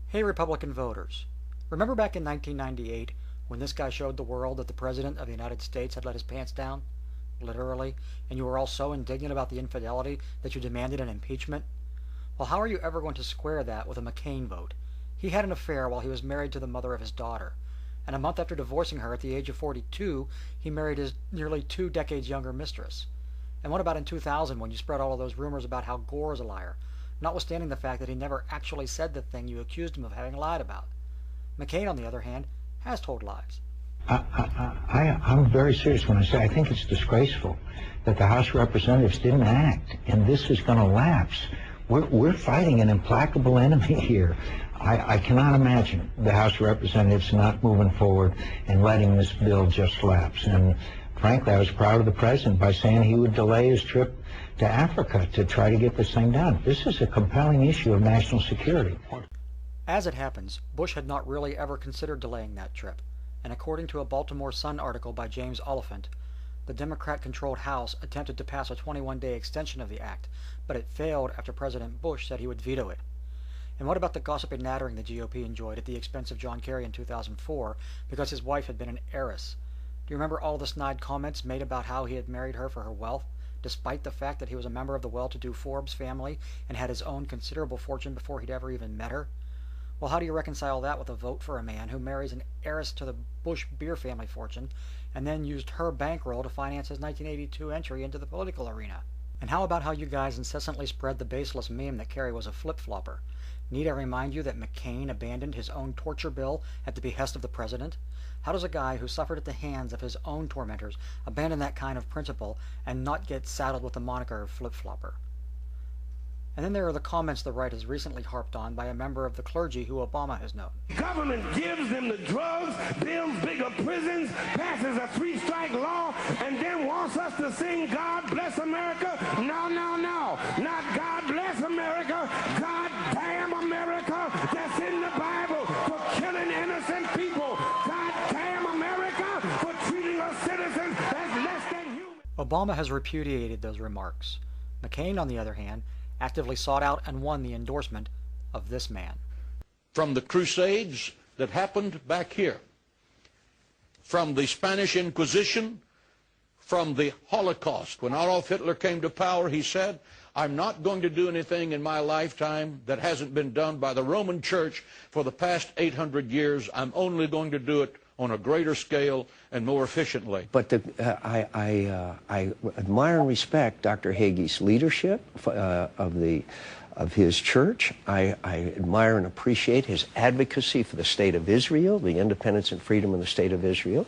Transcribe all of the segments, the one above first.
Hey Republican voters, remember back in 1998 when this guy showed the world that the President of the United States had let his pants down? Literally, and you were all so indignant about the infidelity that you demanded an impeachment? Well, how are you ever going to square that with a McCain vote? He had an affair while he was married to the mother of his daughter, and a month after divorcing her at the age of 42, he married his nearly 2 decades younger mistress. And what about in 2000 when you spread all of those rumors about how Gore is a liar, notwithstanding the fact that he never actually said the thing you accused him of having lied about? McCain, on the other hand, has told lies. I'm very serious when I say I think it's disgraceful that the House of Representatives didn't act, and this is going to lapse. We're fighting an implacable enemy here. I cannot imagine the House of Representatives not moving forward and letting this bill just lapse. And frankly, I was proud of the president by saying he would delay his trip to Africa to try to get this thing done. This is a compelling issue of national security. As it happens, Bush had not really ever considered delaying that trip, and according to a Baltimore Sun article by James Oliphant, the Democrat-controlled House attempted to pass a 21-day extension of the act, but it failed after President Bush said he would veto it. And what about the gossip and nattering the GOP enjoyed at the expense of John Kerry in 2004 because his wife had been an heiress? Do you remember all the snide comments made about how he had married her for her wealth, despite the fact that he was a member of the well-to-do Forbes family and had his own considerable fortune before he'd ever even met her? Well, how do you reconcile that with a vote for a man who marries an heiress to the Bush beer family fortune and then used her bankroll to finance his 1982 entry into the political arena? And how about how you guys incessantly spread the baseless meme that Kerry was a flip-flopper? Need I remind you that McCain abandoned his own torture bill at the behest of the president? How does a guy who suffered at the hands of his own tormentors abandon that kind of principle and not get saddled with the moniker of flip-flopper? And then there are the comments the right has recently harped on by a member of the clergy who Obama has known. Government gives them the drugs, builds bigger prisons, passes a 3-strike law, and then wants us to sing God Bless America? No, no, no. Not God Bless America. God damn America. That's in the Bible for killing innocent people. God damn America for treating us citizens as less than human. Obama has repudiated those remarks. McCain, on the other hand, actively sought out and won the endorsement of this man. From the Crusades that happened back here, from the Spanish Inquisition, from the Holocaust. When Adolf Hitler came to power, he said, I'm not going to do anything in my lifetime that hasn't been done by the Roman Church for the past 800 years. I'm only going to do it on a greater scale and more efficiently. But I admire and respect Dr. Hagee's leadership of his church. I admire and appreciate his advocacy for the state of Israel, the independence and freedom of the state of Israel.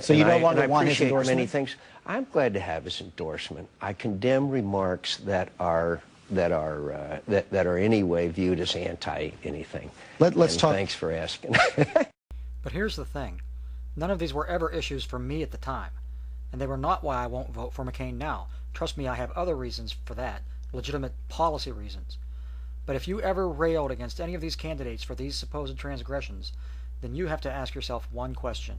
So you don't want his endorsement? Many things. I'm glad to have his endorsement. I condemn remarks that are anyway viewed as anti anything. Let's talk. Thanks for asking. But here's the thing. None of these were ever issues for me at the time. And they were not why I won't vote for McCain now. Trust me, I have other reasons for that. Legitimate policy reasons. But if you ever railed against any of these candidates for these supposed transgressions, then you have to ask yourself one question.